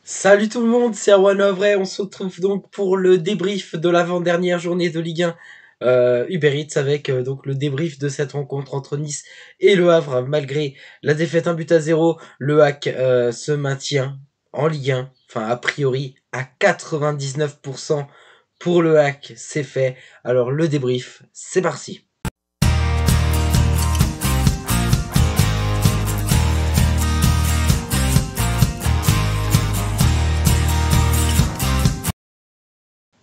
Salut tout le monde, c'est Erwan Lovray, on se retrouve donc pour le débrief de l'avant-dernière journée de Ligue 1 Uber Eats avec donc le débrief de cette rencontre entre Nice et Le Havre. Malgré la défaite 1-0, le HAC se maintient en Ligue 1, enfin a priori à 99% pour le HAC, c'est fait. Alors le débrief, c'est parti.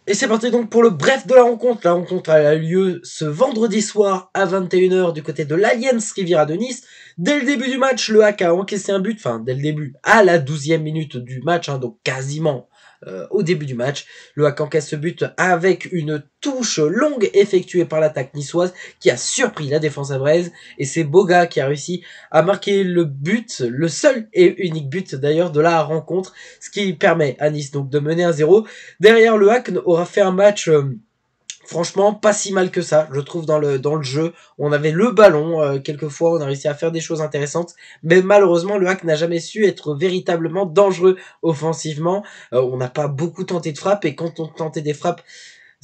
Et c'est parti donc pour le bref de la rencontre. La rencontre a lieu ce vendredi soir à 21h du côté de l'Alliance Riviera de Nice. Dès le début du match, le HAC a encaissé un but, enfin dès le début, à la 12e minute du match, donc quasiment au début du match. Le HAC encaisse ce but avec une touche longue effectuée par l'attaque niçoise qui a surpris la défense avraise. Et c'est Boga qui a réussi à marquer le but, le seul et unique but d'ailleurs de la rencontre, ce qui permet à Nice donc de mener 1-0. Derrière, le HAC aura fait un match franchement pas si mal que ça, je trouve, dans le jeu. On avait le ballon, quelquefois on a réussi à faire des choses intéressantes, mais malheureusement le HAC n'a jamais su être véritablement dangereux offensivement. On n'a pas beaucoup tenté de frappe, et quand on tentait des frappes,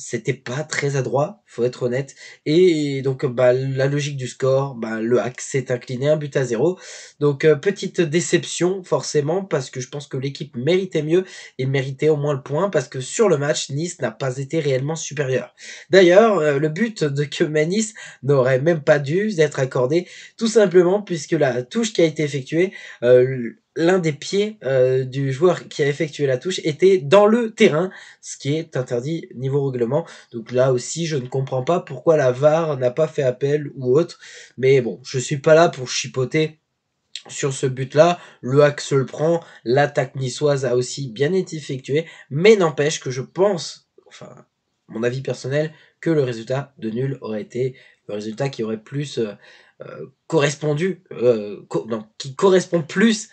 c'était pas très adroit, faut être honnête. Et donc la logique du score, le HAC s'est incliné 1-0. Donc petite déception forcément, parce que je pense que l'équipe méritait mieux et méritait au moins le point, parce que sur le match, Nice n'a pas été réellement supérieur. D'ailleurs, le but de que Nice n'aurait même pas dû être accordé, tout simplement puisque la touche qui a été effectuée, l'un des pieds du joueur qui a effectué la touche était dans le terrain, ce qui est interdit niveau règlement. Donc là aussi, je ne comprends pas pourquoi la VAR n'a pas fait appel ou autre. Mais bon, je suis pas là pour chipoter sur ce but-là. Le HAC se le prend. L'attaque niçoise a aussi bien été effectuée. Mais n'empêche que je pense, enfin, mon avis personnel, que le résultat de nul aurait été le résultat qui aurait plus correspondu, qui correspond plus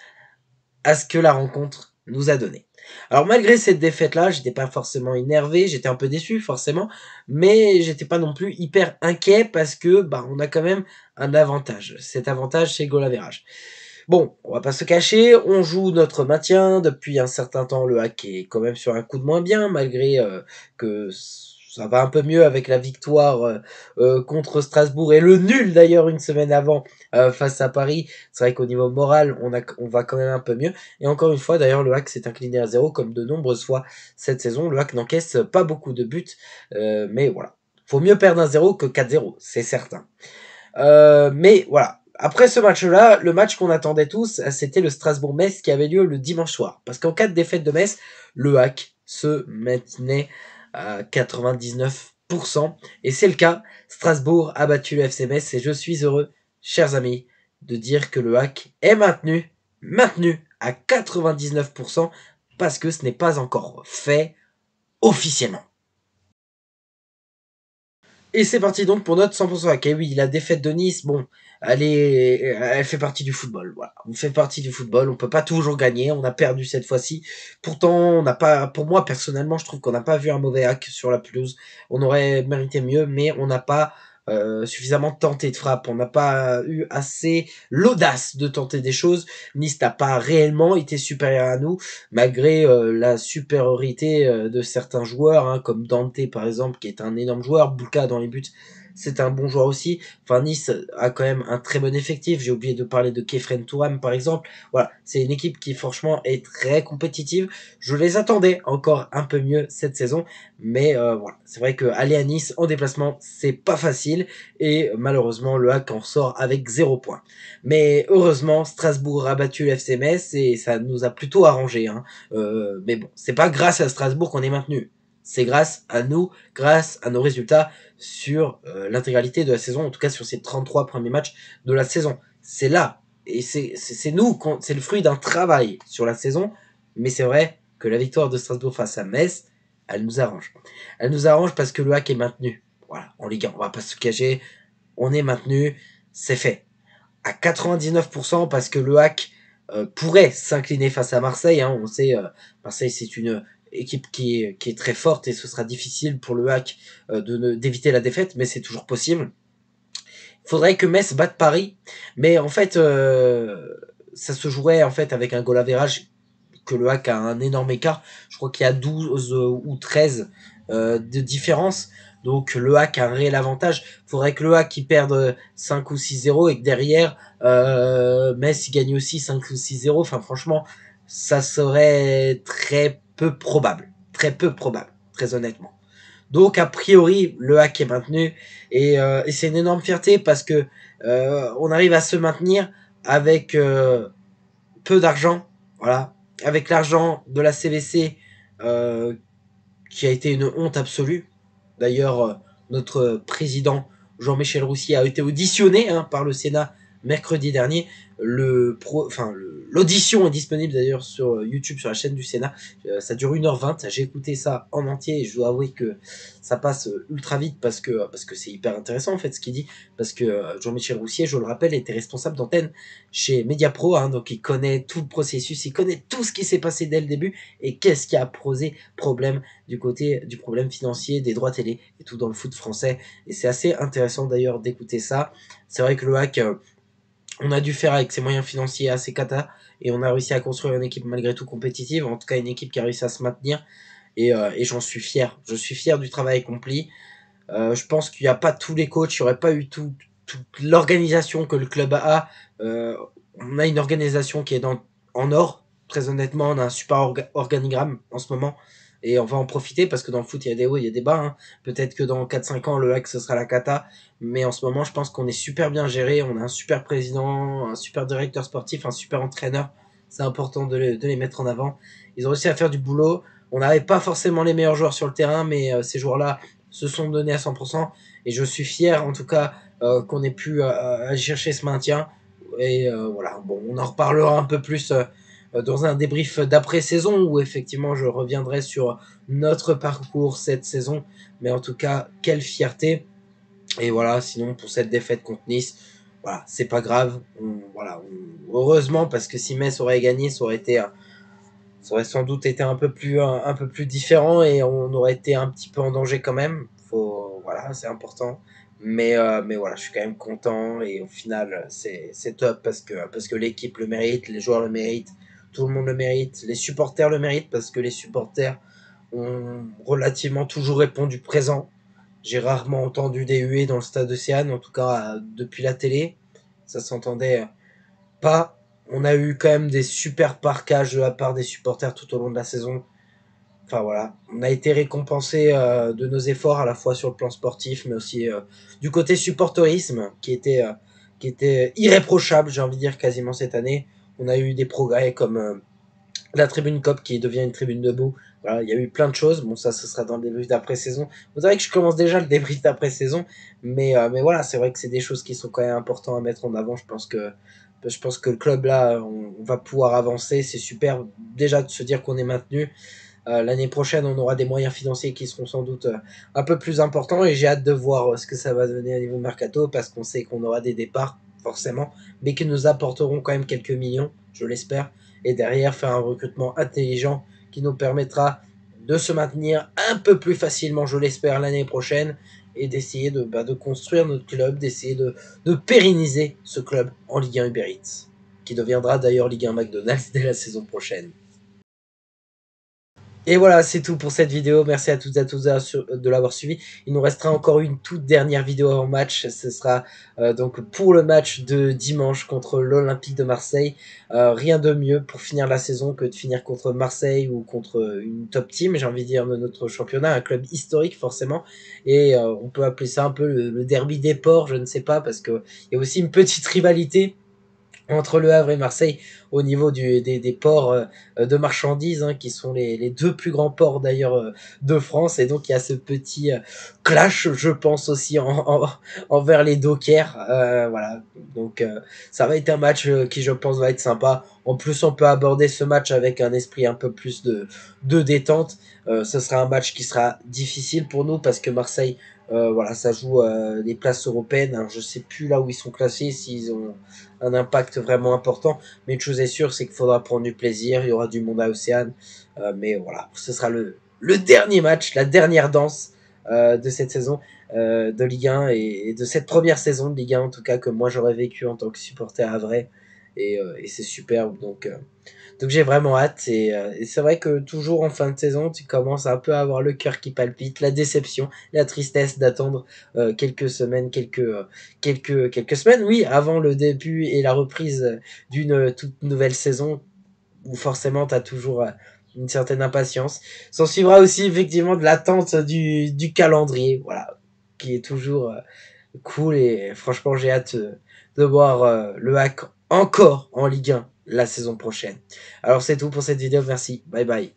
à ce que la rencontre nous a donné. Alors malgré cette défaite-là, j'étais pas forcément énervé, j'étais un peu déçu forcément, mais j'étais pas non plus hyper inquiet parce que on a quand même un avantage. Cet avantage, c'est goal average. Bon, on va pas se cacher, on joue notre maintien depuis un certain temps. Le HAC est quand même sur un coup de moins bien, malgré que ça va un peu mieux avec la victoire contre Strasbourg et le nul d'ailleurs une semaine avant face à Paris. C'est vrai qu'au niveau moral, on va quand même un peu mieux. Et encore une fois, d'ailleurs, le HAC s'est incliné à 0 comme de nombreuses fois cette saison. Le HAC n'encaisse pas beaucoup de buts, mais voilà. Faut mieux perdre 1-0 que 4-0, c'est certain. Mais voilà. Après ce match-là, le match qu'on attendait tous, c'était le Strasbourg-Metz qui avait lieu le dimanche soir. Parce qu'en cas de défaite de Metz, le HAC se maintenait à 99%. Et c'est le cas. Strasbourg a battu le FC Metz et je suis heureux, chers amis, de dire que le HAC est maintenu à 99% parce que ce n'est pas encore fait officiellement. Et c'est parti donc pour notre 100% hack. Et oui, la défaite de Nice, bon, elle fait partie du football. Voilà, on fait partie du football. On peut pas toujours gagner. On a perdu cette fois-ci. Pourtant, on n'a pas, pour moi personnellement, je trouve qu'on n'a pas vu un mauvais hack sur la pelouse. On aurait mérité mieux, mais on n'a pas suffisamment tenté de frappe. On n'a pas eu assez l'audace de tenter des choses. Nice n'a pas réellement été supérieur à nous, malgré la supériorité de certains joueurs, hein, comme Dante par exemple, qui est un énorme joueur. Bouka dans les buts, c'est un bon joueur aussi. Enfin, Nice a quand même un très bon effectif. J'ai oublié de parler de Kefren Touram par exemple. Voilà, c'est une équipe qui franchement est très compétitive. Je les attendais encore un peu mieux cette saison, mais voilà, c'est vrai que aller à Nice en déplacement, c'est pas facile, et malheureusement le HAC en sort avec 0 points. Mais heureusement, Strasbourg a battu le FC Metz et ça nous a plutôt arrangé, hein. Mais bon, c'est pas grâce à Strasbourg qu'on est maintenu. C'est grâce à nous, grâce à nos résultats sur l'intégralité de la saison, en tout cas sur ces 33 premiers matchs de la saison. C'est là, et c'est nous, c'est le fruit d'un travail sur la saison, mais c'est vrai que la victoire de Strasbourg face à Metz, elle nous arrange. Elle nous arrange parce que le HAC est maintenu. Voilà, en Ligue 1, on va pas se cacher, on est maintenu, c'est fait. À 99% parce que le HAC pourrait s'incliner face à Marseille, hein. On sait, Marseille c'est une équipe qui est très forte et ce sera difficile pour le HAC d'éviter la défaite, mais c'est toujours possible. Il faudrait que Metz batte Paris, mais en fait ça se jouerait en fait avec un goal average que le HAC a un énorme écart. Je crois qu'il y a 12 ou 13 de différence. Donc le HAC a un réel avantage. Il faudrait que le HAC perde 5 ou 6-0 et que derrière Metz il gagne aussi 5 ou 6-0. Enfin franchement, ça serait très peu probable. Très peu probable, très honnêtement. Donc a priori, le HAC est maintenu et c'est une énorme fierté parce que on arrive à se maintenir avec peu d'argent, voilà, avec l'argent de la CVC qui a été une honte absolue. D'ailleurs, notre président Jean-Michel Roussier a été auditionné par le Sénat mercredi dernier. L'audition est disponible d'ailleurs sur YouTube, sur la chaîne du Sénat. Ça dure 1h20. J'ai écouté ça en entier et je dois avouer que ça passe ultra vite parce que c'est hyper intéressant en fait ce qu'il dit. Parce que Jean-Michel Roussier, je le rappelle, était responsable d'antenne chez Mediapro, donc il connaît tout le processus, il connaît tout ce qui s'est passé dès le début et qu'est-ce qui a posé problème du côté du problème financier des droits télé et tout dans le foot français. Et c'est assez intéressant d'ailleurs d'écouter ça. C'est vrai que le HAC, on a dû faire avec ses moyens financiers assez cata et on a réussi à construire une équipe malgré tout compétitive, en tout cas une équipe qui a réussi à se maintenir et j'en suis fier. Je suis fier du travail accompli. Je pense qu'il n'y a pas tous les coachs, il n'y aurait pas eu toute l'organisation que le club a. On a une organisation qui est en or. Très honnêtement, on a un super organigramme en ce moment. Et on va en profiter parce que dans le foot, il y a des hauts, il y a des bas. Peut-être que dans 4-5 ans, le HAC, ce sera la cata. Mais en ce moment, je pense qu'on est super bien géré. On a un super président, un super directeur sportif, un super entraîneur. C'est important de les mettre en avant. Ils ont réussi à faire du boulot. On n'avait pas forcément les meilleurs joueurs sur le terrain, mais ces joueurs-là se sont donnés à 100%. Et je suis fier, en tout cas, qu'on ait pu aller chercher ce maintien. Et voilà, bon, on en reparlera un peu plus dans un débrief d'après-saison où effectivement je reviendrai sur notre parcours cette saison. Mais en tout cas, quelle fierté. Et voilà, sinon pour cette défaite contre Nice, voilà, c'est pas grave. Heureusement, parce que si Metz aurait gagné, ça aurait sans doute été un peu plus différent et on aurait été un petit peu en danger quand même. Voilà, c'est important. Mais voilà, je suis quand même content et au final, c'est top parce que l'équipe le mérite, les joueurs le méritent, tout le monde le mérite, les supporters le méritent parce que les supporters ont relativement toujours répondu présent. J'ai rarement entendu des huées dans le stade Océane, en tout cas depuis la télé. Ça s'entendait pas. On a eu quand même des super parquages de la part des supporters tout au long de la saison. Enfin voilà, on a été récompensé de nos efforts à la fois sur le plan sportif, mais aussi du côté supporterisme qui était irréprochable, j'ai envie de dire quasiment cette année. On a eu des progrès comme la tribune COP qui devient une tribune debout. Voilà, il y a eu plein de choses. Bon, ça, ce sera dans le débrief d'après-saison. Vous savez que je commence déjà le débrief d'après-saison, mais voilà, c'est vrai que c'est des choses qui sont quand même importantes à mettre en avant. Je pense que le club là, on va pouvoir avancer. C'est super déjà de se dire qu'on est maintenu. L'année prochaine, on aura des moyens financiers qui seront sans doute un peu plus importants et j'ai hâte de voir ce que ça va donner à niveau mercato parce qu'on sait qu'on aura des départs forcément, mais qui nous apporteront quand même quelques millions, je l'espère, et derrière faire un recrutement intelligent qui nous permettra de se maintenir un peu plus facilement, je l'espère, l'année prochaine et d'essayer de construire notre club, d'essayer de pérenniser ce club en Ligue 1 Uber Eats, qui deviendra d'ailleurs Ligue 1 McDonald's dès la saison prochaine. Et voilà, c'est tout pour cette vidéo. Merci à toutes et à tous de l'avoir suivi. Il nous restera encore une toute dernière vidéo avant match. Ce sera donc pour le match de dimanche contre l'Olympique de Marseille. Rien de mieux pour finir la saison que de finir contre Marseille ou contre une top team, j'ai envie de dire, de notre championnat, un club historique forcément. Et on peut appeler ça un peu le derby des ports, je ne sais pas, parce qu'il y a aussi une petite rivalité entre Le Havre et Marseille au niveau des ports de marchandises, qui sont les deux plus grands ports d'ailleurs de France. Et donc il y a ce petit clash, je pense aussi envers les dockers. Voilà, donc ça va être un match qui je pense va être sympa. En plus on peut aborder ce match avec un esprit un peu plus de détente. Ce sera un match qui sera difficile pour nous parce que Marseille, voilà, ça joue les places européennes. Alors, je sais plus là où ils sont classés, s'ils ont un impact vraiment important. Mais une chose est sûre, c'est qu'il faudra prendre du plaisir. Il y aura du monde à Océane. Mais voilà, ce sera le dernier match, la dernière danse de cette saison de Ligue 1 et de cette première saison de Ligue 1 en tout cas que moi j'aurais vécu en tant que supporter à vrai. Et c'est superbe. Donc j'ai vraiment hâte et c'est vrai que toujours en fin de saison, tu commences un peu à avoir le cœur qui palpite, la déception, la tristesse d'attendre quelques semaines, quelques semaines, oui, avant le début et la reprise d'une toute nouvelle saison où forcément tu as toujours une certaine impatience. S'en suivra aussi effectivement de l'attente du calendrier, voilà, qui est toujours cool et franchement j'ai hâte de voir le hack encore en Ligue 1 la saison prochaine. Alors c'est tout pour cette vidéo, merci, bye bye.